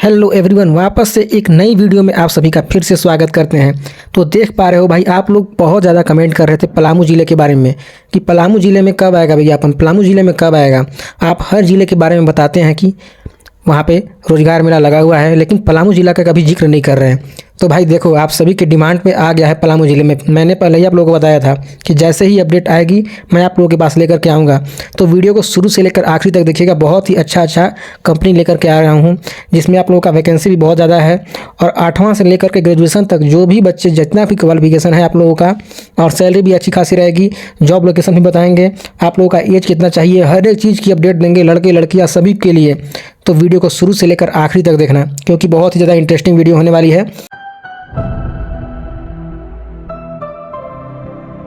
Hello everyone, वापस से एक नई वीडियो में आप सभी का फिर से स्वागत करते हैं। तो देख पा रहे हो भाई, आप लोग बहुत ज़्यादा कमेंट कर रहे थे पलामू ज़िले के बारे में कि पलामू ज़िले में कब आएगा विज्ञापन, पलामू ज़िले में कब आएगा। आप हर ज़िले के बारे में बताते हैं कि वहाँ पे रोजगार मेला लगा हुआ है, लेकिन पलामू ज़िला का कभी जिक्र नहीं कर रहे हैं। तो भाई देखो, आप सभी के डिमांड पे आ गया है पलामू ज़िले में। मैंने पहले ही आप लोगों को बताया था कि जैसे ही अपडेट आएगी मैं आप लोगों के पास लेकर के आऊँगा। तो वीडियो को शुरू से लेकर आखिरी तक देखिएगा। बहुत ही अच्छा कंपनी लेकर के आ रहा हूँ, जिसमें आप लोगों का वैकेंसी भी बहुत ज़्यादा है। और 8वां से लेकर के ग्रेजुएशन तक जो भी बच्चे जितना भी क्वालिफिकेशन है आप लोगों का, और सैलरी भी अच्छी खासी रहेगी। जॉब लोकेशन भी बताएंगे, आप लोगों का एज कितना चाहिए, हर एक चीज़ की अपडेट देंगे, लड़के लड़कियाँ सभी के लिए। तो वीडियो को शुरू से लेकर आखिरी तक देखना, क्योंकि बहुत ही ज़्यादा इंटरेस्टिंग वीडियो होने वाली है।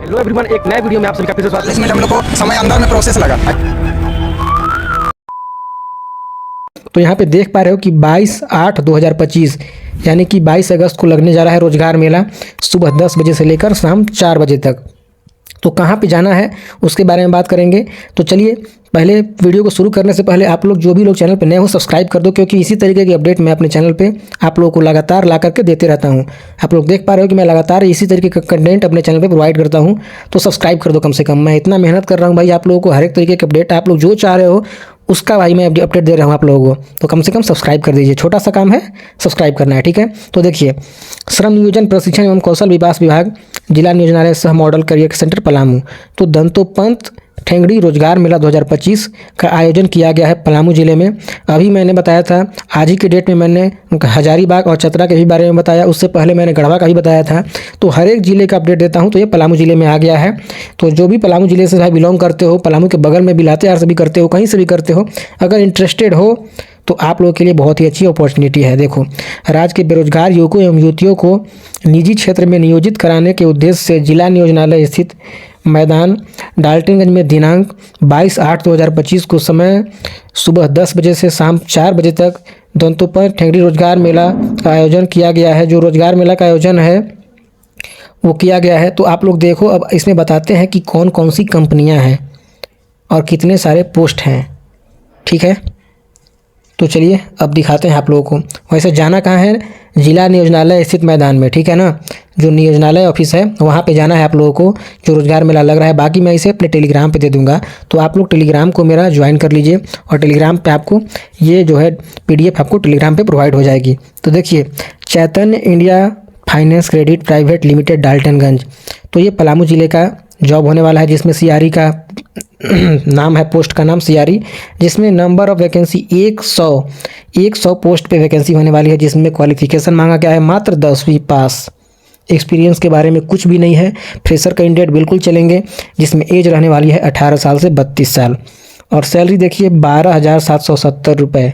हेलो एवरीवन, एक नए वीडियो में आप सभी का फिर से स्वागत है। इसमें हम लोग को समय अंदर में प्रोसेस लगा। तो यहाँ पे देख पा रहे हो कि 22/8/2025 यानी कि 22 अगस्त को लगने जा रहा है रोजगार मेला, सुबह 10 बजे से लेकर शाम 4 बजे तक। तो कहाँ पे जाना है उसके बारे में बात करेंगे। तो चलिए, पहले वीडियो को शुरू करने से पहले आप लोग जो भी लोग चैनल पे नए हो सब्सक्राइब कर दो, क्योंकि इसी तरीके की अपडेट मैं अपने चैनल पे आप लोगों को लगातार ला करके देते रहता हूँ। आप लोग देख पा रहे हो कि मैं लगातार इसी तरीके का कंटेंट अपने चैनल पे प्रोवाइड करता हूँ। तो सब्सक्राइब कर दो कम से कम। मैं इतना मेहनत कर रहा हूँ भाई, आप लोगों को हर एक तरीके की अपडेट आप लोग जो चाह रहे हो उसका भाई मैं अपडेट दे रहा हूँ आप लोगों को। तो कम से कम सब्सक्राइब कर दीजिए, छोटा सा काम है, सब्सक्राइब करना है, ठीक है। तो देखिए, श्रम नियोजन प्रशिक्षण एवं कौशल विकास विभाग, जिला नियोजनालय सह मॉडल करियर सेंटर पलामू। तो दंतोपंत ठेंगड़ी रोजगार मेला 2025 का आयोजन किया गया है पलामू ज़िले में। अभी मैंने बताया था, आज ही के डेट में मैंने हजारीबाग और चतरा के भी बारे में बताया, उससे पहले मैंने गढ़वा का भी बताया था। तो हर एक ज़िले का अपडेट देता हूं। तो ये पलामू ज़िले में आ गया है। तो जो भी पलामू ज़िले से भाई बिलोंग करते हो, पलामू के बगल में भी लातेहार से भी करते हो, कहीं से भी करते हो, अगर इंटरेस्टेड हो तो आप लोगों के लिए बहुत ही अच्छी अपॉर्चुनिटी है। देखो, राज्य के बेरोजगार युवकों एवं युवतियों को निजी क्षेत्र में नियोजित कराने के उद्देश्य से जिला नियोजनालय स्थित मैदान डाल्टनगंज में दिनांक 22/8/2025 को समय सुबह 10 बजे से शाम 4 बजे तक दंतोपंत ठेंगड़ी रोजगार मेला का आयोजन किया गया है। जो रोजगार मेला का आयोजन है वो किया गया है। तो आप लोग देखो, अब इसमें बताते हैं कि कौन कौन सी कंपनियां हैं और कितने सारे पोस्ट हैं, ठीक है। तो चलिए अब दिखाते हैं आप लोगों को। वैसे जाना कहाँ है, जिला नियोजनालय स्थित मैदान में, ठीक है ना। जो नियोजनालय ऑफिस है वहाँ पे जाना है आप लोगों को, जो रोजगार मेला लग रहा है। बाकी मैं इसे अपने टेलीग्राम पे दे दूंगा, तो आप लोग टेलीग्राम को मेरा ज्वाइन कर लीजिए, और टेलीग्राम पे आपको ये जो है PDF आपको टेलीग्राम पे प्रोवाइड हो जाएगी। तो देखिए, Chaitanya India finance credit private limited Daltonganj. तो ये पलामू ज़िले का जॉब होने वाला है, जिसमें CRE का नाम है, पोस्ट का नाम CRE, जिसमें नंबर ऑफ वैकेंसी 100 पोस्ट पे वैकेंसी होने वाली है। जिसमें क्वालिफिकेशन मांगा गया है मात्र 10वीं पास। एक्सपीरियंस के बारे में कुछ भी नहीं है, फ्रेशर कैंडिडेट बिल्कुल चलेंगे। जिसमें एज रहने वाली है 18 साल से 32 साल। और सैलरी देखिए 12,770 रुपये।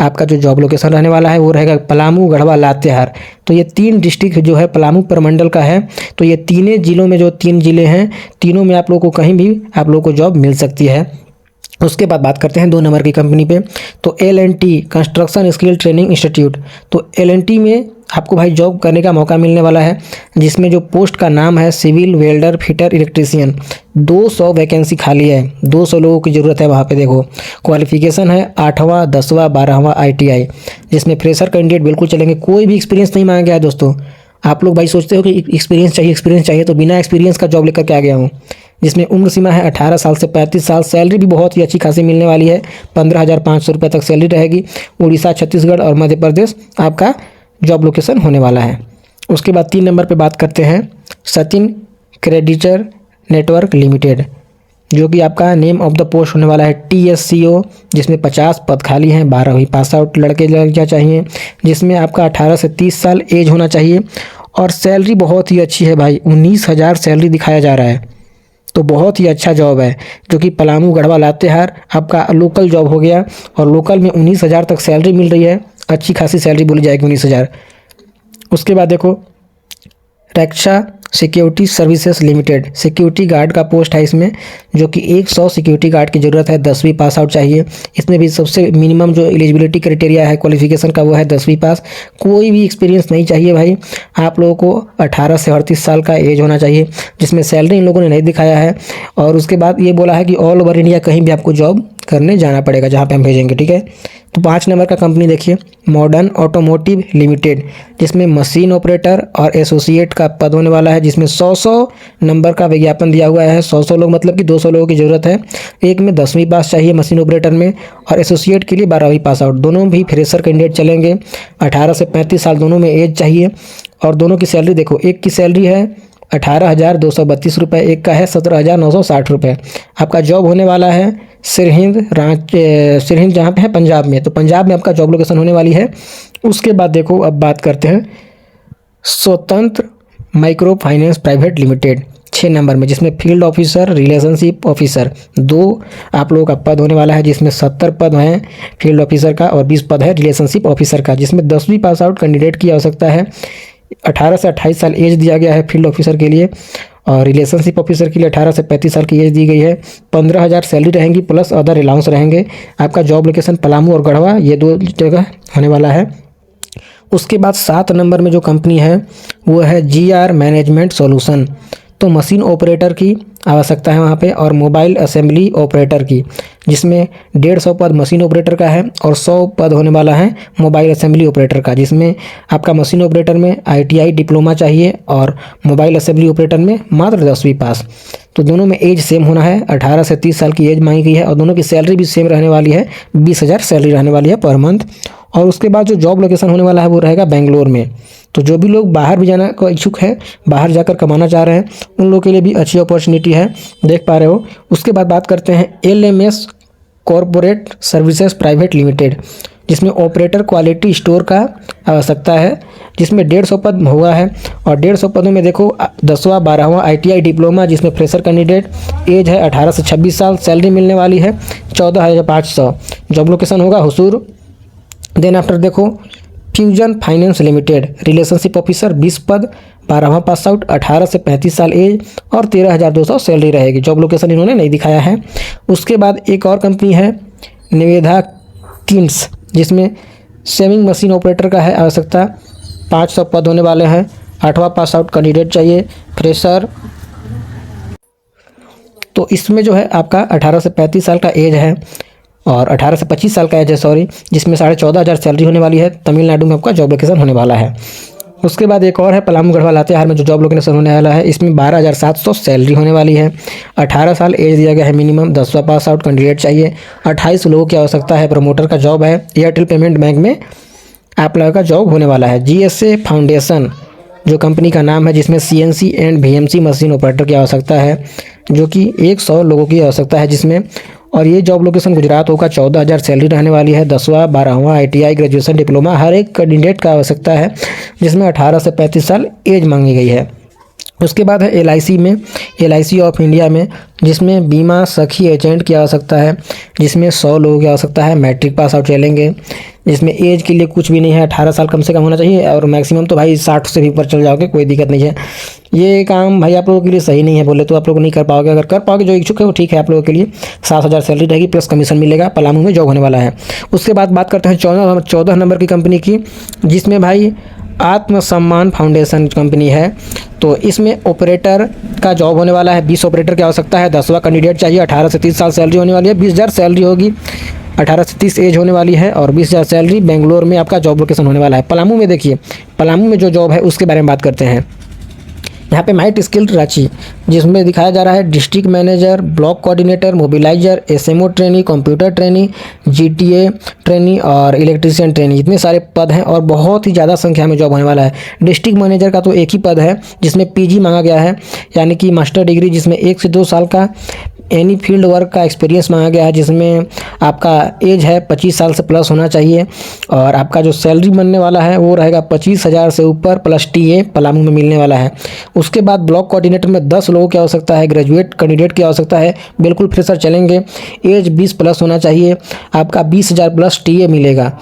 आपका जो जॉब लोकेशन रहने वाला है वो रहेगा पलामू, गढ़वा, लातेहार। तो ये 3 डिस्ट्रिक्ट जो है पलामू प्रमंडल का है। तो ये तीनों जिलों में, जो 3 जिले हैं, तीनों में आप लोगों को कहीं भी आप लोगों को जॉब मिल सकती है। उसके बाद बात करते हैं 2 नंबर की कंपनी पे। तो L&T construction skill training institute. तो L&T में आपको भाई जॉब करने का मौका मिलने वाला है, जिसमें जो पोस्ट का नाम है civil welder fitter electrician. 200 vacancy खाली है, 200 लोगों की ज़रूरत है वहाँ पे। देखो, क्वालिफिकेशन है 8वां, 10वां, 12वां ITI। जिसमें फ्रेशर कैंडिडेट बिल्कुल चलेंगे, कोई भी एक्सपीरियंस नहीं मांगा गया है दोस्तों। आप लोग भाई सोचते हो कि एक्सपीरियंस चाहिए, तो बिना एक्सपीरियंस का जॉब लेकर के आ गया हूँ। जिसमें उम्र सीमा है 18 साल से 35 साल। सैलरी भी बहुत ही अच्छी खासी मिलने वाली है, 15,500 रुपये तक सैलरी रहेगी। उड़ीसा, छत्तीसगढ़ और मध्य प्रदेश आपका जॉब लोकेशन होने वाला है। उसके बाद 3 नंबर पे बात करते हैं सचिन क्रेडिटर नेटवर्क लिमिटेड, जो कि आपका नेम ऑफ द पोस्ट होने वाला है TSCO। जिसमें 50 पद खाली हैं, 12वीं पास आउट लड़के लड़कियाँ चाहिए। जिसमें आपका 18 से 30 साल एज होना चाहिए। और सैलरी बहुत ही अच्छी है भाई, 19,000 सैलरी दिखाया जा रहा है। तो बहुत ही अच्छा जॉब है, जो कि पलामू, गढ़वा, लातेहार आपका लोकल जॉब हो गया। और लोकल में 19,000 तक सैलरी मिल रही है, अच्छी खासी सैलरी बोली जाएगी 19,000। उसके बाद देखो, Raksha security services limited, security guard का पोस्ट है इसमें, जो कि 100 सिक्योरिटी गार्ड की ज़रूरत है, 10वीं पास आउट चाहिए। इसमें भी सबसे मिनिमम जो एलिजिबिलिटी क्राइटेरिया है क्वालिफिकेशन का वो है 10वीं पास। कोई भी एक्सपीरियंस नहीं चाहिए भाई। आप लोगों को 18 से 38 साल का एज होना चाहिए। जिसमें सैलरी इन लोगों ने नहीं दिखाया है। और उसके बाद ये बोला है कि ऑल ओवर इंडिया कहीं भी आपको जॉब करने जाना पड़ेगा जहाँ पे हम भेजेंगे, ठीक है। तो 5 नंबर का कंपनी देखिए, मॉडर्न ऑटोमोटिव लिमिटेड, जिसमें मशीन ऑपरेटर और एसोसिएट का पद होने वाला है, जिसमें 100 नंबर का विज्ञापन दिया हुआ है। 100 लोग मतलब कि 200 लोगों की ज़रूरत है। एक में 10वीं पास चाहिए मशीन ऑपरेटर में, और एसोसिएट के लिए 12वीं पास आउट। दोनों भी फ्रेशर कैंडिडेट चलेंगे। 18 से 35 साल दोनों में एज चाहिए। और दोनों की सैलरी देखो, एक की सैलरी है 18,232 रुपये, एक का है 17,960 रुपये। आपका जॉब होने वाला है सिरहिंद जहाँ पे है पंजाब में, तो पंजाब में आपका जॉब लोकेशन होने वाली है। उसके बाद देखो, अब बात करते हैं स्वतंत्र micro finance private limited 6 number में, जिसमें फील्ड ऑफिसर, रिलेशनशिप ऑफिसर 2 आप लोगों का पद होने वाला है, जिसमें 70 पद हैं फील्ड ऑफिसर का और 20 पद है रिलेशनशिप ऑफिसर का, जिसमें 10वीं पास आउट कैंडिडेट की आवश्यकता है। 18 से 28 साल एज दिया गया है फील्ड ऑफिसर के लिए, और रिलेशनशिप ऑफिसर के लिए 18 से 35 साल की एज दी गई है। 15,000 सैलरी रहेंगी प्लस अदर अलाउंस रहेंगे। आपका जॉब लोकेशन पलामू और गढ़वा, ये 2 जगह होने वाला है। उसके बाद 7 नंबर में जो कंपनी है वो है GR मैनेजमेंट सॉल्यूशन। तो मशीन ऑपरेटर की आवश्यकता है वहाँ पे, और मोबाइल असेंबली ऑपरेटर की, जिसमें 150 पद मशीन ऑपरेटर का है और 100 पद होने वाला है मोबाइल असेंबली ऑपरेटर का, जिसमें आपका मशीन ऑपरेटर में ITI डिप्लोमा चाहिए और मोबाइल असेंबली ऑपरेटर में मात्र 10वीं पास। तो दोनों में एज सेम होना है, 18 से 30 साल की एज मांगी गई है, और दोनों की सैलरी भी सेम रहने वाली है, 20,000 सैलरी रहने वाली है पर मंथ। और उसके बाद जो जॉब लोकेशन होने वाला है वो रहेगा बेंगलोर में। तो जो भी लोग बाहर भी जाना को इच्छुक है, बाहर जाकर कमाना चाह रहे हैं, उन लोगों के लिए भी अच्छी अपॉर्चुनिटी है, देख पा रहे हो। उसके बाद बात करते हैं LMS corporate services private limited, जिसमें ऑपरेटर क्वालिटी स्टोर का आवश्यकता है, जिसमें 150 पद हुआ है। और 150 पदों में देखो 10वां 12वां ITI डिप्लोमा, जिसमें फ्रेशर कैंडिडेट, एज है 18 से 26 साल, सैलरी मिलने वाली है 14,500। जॉब लोकेशन होगा हुसूर। देन आफ्टर देखो fusion finance limited, relationship officer 20 पद, 12वां पास आउट, 18 से 35 साल एज और 13,200 सैलरी रहेगी। जॉब लोकेशन इन्होंने नहीं दिखाया है। उसके बाद एक और कंपनी है निवेदा किम्स, जिसमें सेविंग मशीन ऑपरेटर का है आवश्यकता, 500 पद होने वाले हैं, 8वां पास आउट कैंडिडेट चाहिए, फ्रेशर। तो इसमें जो है आपका 18 से 35 साल का एज है और 18 से 25 साल का एज है सॉरी, जिसमें 14,500 सैलरी होने वाली है। तमिलनाडु में आपका जॉब लोकेशन होने वाला है। उसके बाद एक और है पलामू गढ़वा लातेहार में, जो जॉब लोकेशन होने वाला है। इसमें 12,700 सैलरी होने वाली है। 18 साल एज दिया गया है मिनिमम, 10वां पास आउट कैंडिडेट चाहिए, 28 लोगों की आवश्यकता है। प्रमोटर का जॉब है। एयरटेल पेमेंट बैंक में आप लोगों का जॉब होने वाला है। GSA फाउंडेशन जो कंपनी का नाम है, जिसमें CNC and VMC machine operator की आवश्यकता है, जो कि 100 लोगों की आवश्यकता है जिसमें। और ये जॉब लोकेशन गुजरात होगा। 14,000 सैलरी रहने वाली है। 10वां 12वां ITI ग्रेजुएशन डिप्लोमा हर एक कैंडिडेट का आवश्यकता है, जिसमें 18 से 35 साल एज मांगी गई है। उसके बाद है LIC में, LIC ऑफ इंडिया में, जिसमें बीमा सखी एजेंट की आवश्यकता है, जिसमें 100 लोगों की आवश्यकता है। मैट्रिक पास आउट चलेंगे, जिसमें एज के लिए कुछ भी नहीं है, 18 साल कम से कम होना चाहिए, और मैक्सिमम तो भाई 60 से भी ऊपर चल जाओगे, कोई दिक्कत नहीं है। ये काम भाई आप लोगों के लिए सही नहीं है, बोले तो आप लोग नहीं कर पाओगे। अगर कर पाओगे जो इच्छुक है वो ठीक है, आप लोगों के लिए 7,000 सैलरी रहेगी प्लस कमीशन मिलेगा। पलामू में जॉब होने वाला है। उसके बाद बात करते हैं 14 नंबर की कंपनी की, जिसमें भाई आत्मसम्मान फाउंडेशन कंपनी है। तो इसमें ऑपरेटर का जॉब होने वाला है। 20 ऑपरेटर की आवश्यकता है। 10वां कैंडिडेट चाहिए। 18 से 30 साल सैलरी होने वाली है। 20,000 सैलरी होगी। 18 से 30 एज होने वाली है और 20,000 सैलरी। बेंगलोर में आपका जॉब लोकेशन होने वाला है। पलामू में देखिए, पलामू में जो जॉब है उसके बारे में बात करते हैं। यहाँ पे माइट स्किल्ड रांची, जिसमें दिखाया जा रहा है district manager, block coordinator, mobiliser, SMO trainee, computer trainee, GTA trainee और इलेक्ट्रीशियन ट्रेनी। इतने सारे पद हैं और बहुत ही ज़्यादा संख्या में जॉब होने वाला है। डिस्ट्रिक्ट मैनेजर का तो एक ही पद है, जिसमें PG मांगा गया है, यानी कि मास्टर डिग्री, जिसमें 1 से 2 साल का एनी फील्ड वर्क का एक्सपीरियंस मांगा गया है, जिसमें आपका एज है 25 साल से प्लस होना चाहिए। और आपका जो सैलरी बनने वाला है वो रहेगा 25,000 से ऊपर प्लस TA पलामू में मिलने वाला है। उसके बाद ब्लॉक कोऑर्डिनेटर में 10 लोगों की आवश्यकता है। ग्रेजुएट कैंडिडेट की आवश्यकता है, बिल्कुल फ्रेशर चलेंगे। एज 20 प्लस होना चाहिए। आपका 20,000 प्लस TA मिलेगा,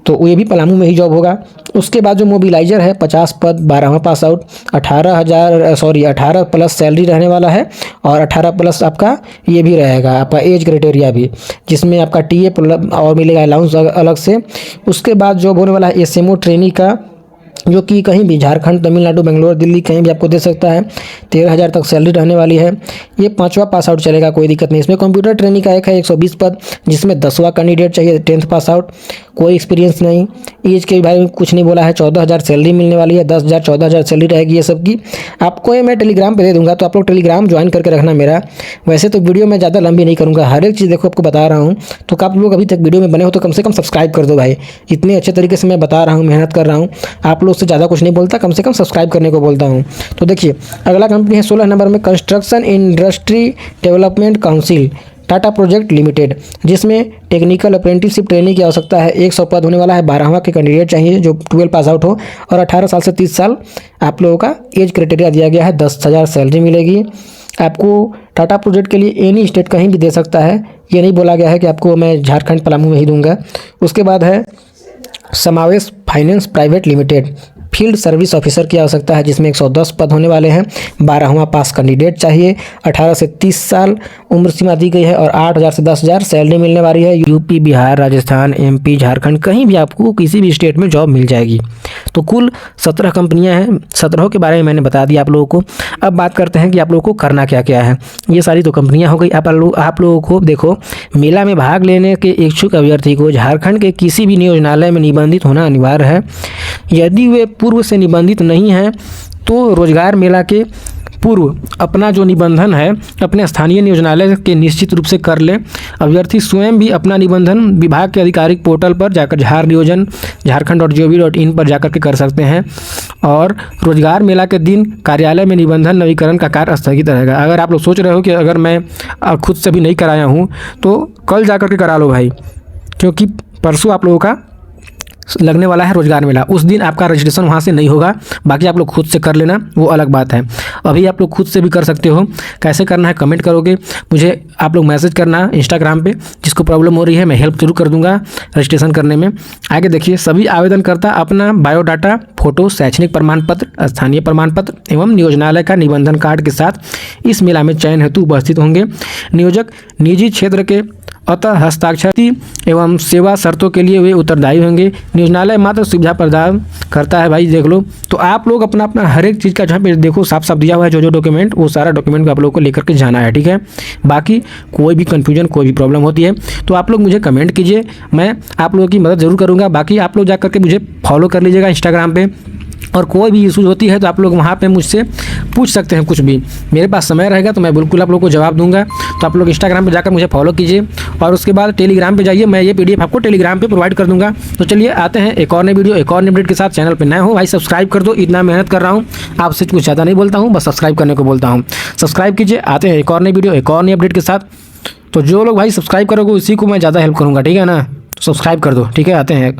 तो ये भी पलामू में ही जॉब होगा। उसके बाद जो मोबिलाइजर है 50 पद, 12वां पास आउट, 18 प्लस सैलरी रहने वाला है और 18 प्लस आपका ये भी रहेगा आपका एज क्राइटेरिया भी, जिसमें आपका TA और मिलेगा अलाउंस अलग से। उसके बाद जॉब होने वाला है SMO ट्रेनी का, जो कि कहीं भी झारखंड, तमिलनाडु, बेंगलोर, दिल्ली कहीं भी आपको दे सकता है। 13,000 तक सैलरी रहने वाली है। ये 5वां पास आउट चलेगा, कोई दिक्कत नहीं। इसमें कंप्यूटर ट्रेनिंग का एक है 120 पद, जिसमें 10वां कैंडिडेट चाहिए, 10th पास आउट, कोई एक्सपीरियंस नहीं। एज के बारे में कुछ नहीं बोला है। 14,000 सैलरी मिलने वाली है, 10,000 14,000 सैलरी रहेगी ये सब की। आपको ये मैं टेलीग्राम पे दे दूंगा, तो आप लोग टेलीग्राम ज्वाइन करके रखना मेरा। वैसे तो वीडियो मैं ज़्यादा लंबी नहीं करूँगा, हर एक चीज़ देखो आपको बता रहा हूँ। तो आप लोग अभी तक वीडियो में बने हो तो कम से कम सब्सक्राइब कर दो भाई। इतने अच्छे तरीके से मैं बता रहा हूँ, मेहनत कर रहा हूँ, आप लोग से ज़्यादा कुछ नहीं बोलता, कम से कम सब्सक्राइब करने को बोलता हूँ। तो देखिए अगला कंपनी है 16 नंबर में, construction industry development council Tata project limited, जिसमें टेक्निकल अप्रेंटिसशिप ट्रेनिंग की आवश्यकता है। 100 पद होने वाला है। 12वां के कैंडिडेट चाहिए जो 12 पास आउट हो और 18 साल से 30 साल आप लोगों का एज क्राइटेरिया दिया गया है। 10,000 सैलरी मिलेगी आपको। टाटा प्रोजेक्ट के लिए एनी स्टेट कहीं भी दे सकता है, ये नहीं बोला गया है कि आपको मैं झारखंड पलामू में ही दूंगा। उसके बाद है समावेश finance private limited, field service officer की आवश्यकता है, जिसमें 110 पद होने वाले हैं। 12वां पास कैंडिडेट चाहिए। 18 से 30 साल उम्र सीमा दी गई है और 8,000 से 10,000 सैलरी मिलने वाली है। यूपी, बिहार, राजस्थान, एमपी, झारखंड कहीं भी आपको किसी भी स्टेट में जॉब मिल जाएगी। तो कुल 17 कंपनियां हैं। 17 के बारे में मैंने बता दिया आप लोगों को। अब बात करते हैं कि आप लोगों को करना क्या क्या है। ये सारी तो कंपनियां हो गई। आप लोगों को देखो, मेला में भाग लेने के इच्छुक अभ्यर्थी को झारखंड के किसी भी नियोजनालय में निबंधित होना अनिवार्य है। यदि वे पूर्व से निबंधित नहीं हैं तो रोजगार मेला के पूर्व अपना जो निबंधन है अपने स्थानीय नियोजनालय के निश्चित रूप से कर ले। अभ्यर्थी स्वयं भी अपना निबंधन विभाग के आधिकारिक पोर्टल पर जाकर झारनियोजन झारखंड.gov.in पर जाकर के कर सकते हैं। और रोजगार मेला के दिन कार्यालय में निबंधन नवीकरण का कार्य स्थगित रहेगा। अगर आप लोग सोच रहे हो कि अगर मैं खुद से भी नहीं कराया हूँ तो कल जाकर के करा लो भाई, क्योंकि परसों आप लोगों का लगने वाला है रोजगार मेला। उस दिन आपका रजिस्ट्रेशन वहाँ से नहीं होगा। बाकी आप लोग खुद से कर लेना, वो अलग बात है। अभी आप लोग खुद से भी कर सकते हो। कैसे करना है कमेंट करोगे, मुझे आप लोग मैसेज करना इंस्टाग्राम पे। जिसको प्रॉब्लम हो रही है मैं हेल्प जरूर कर दूंगा रजिस्ट्रेशन करने में। आगे देखिए, सभी आवेदनकर्ता अपना बायोडाटा, फोटो, शैक्षणिक प्रमाण पत्र, स्थानीय प्रमाण पत्र एवं नियोजनालय का निबंधन कार्ड के साथ इस मेला में चयन हेतु उपस्थित होंगे। नियोजक निजी क्षेत्र के अतः हस्ताक्षर एवं सेवा शर्तों के लिए वे उत्तरदायी होंगे। नियोजनालय मात्र सुविधा प्रदान करता है भाई, देख लो। तो आप लोग अपना अपना हर एक चीज़ का जहाँ पे देखो साफ साफ दिया हुआ है जो डॉक्यूमेंट, वो सारा डॉक्यूमेंट को आप लोग को लेकर के जाना है, ठीक है। बाकी कोई भी कन्फ्यूजन, कोई भी प्रॉब्लम होती है तो आप लोग मुझे कमेंट कीजिए, मैं आप लोगों की मदद ज़रूर करूँगा। बाकी आप लोग जाकर के मुझे फॉलो कर लीजिएगा इंस्टाग्राम पे, और कोई भी इशूज़ होती है तो आप लोग वहाँ पे मुझसे पूछ सकते हैं कुछ भी। मेरे पास समय रहेगा तो मैं बिल्कुल आप लोगों को जवाब दूंगा। तो आप लोग इंस्टाग्राम पे जाकर मुझे फॉलो कीजिए और उसके बाद टेलीग्राम पे जाइए, मैं ये PDF आपको टेलीग्राम पे प्रोवाइड कर दूंगा। तो चलिए आते हैं एक और नई वीडियो, एक और नई अपडेट के साथ। चैनल पे नए हो भाई सब्सक्राइब कर दो, इतना मेहनत कर रहा हूँ, आपसे कुछ ज़्यादा नहीं बोलता हूँ, बस सब्सक्राइब करने को बोलता हूँ। सब्सक्राइब कीजिए, आते हैं एक और नई वीडियो, एक और नई अपडेट के साथ। तो जो लोग भाई सब्सक्राइब करोगे उसी को मैं ज़्यादा हेल्प करूँगा, ठीक है ना। सब्सक्राइब कर दो, ठीक है। आते हैं।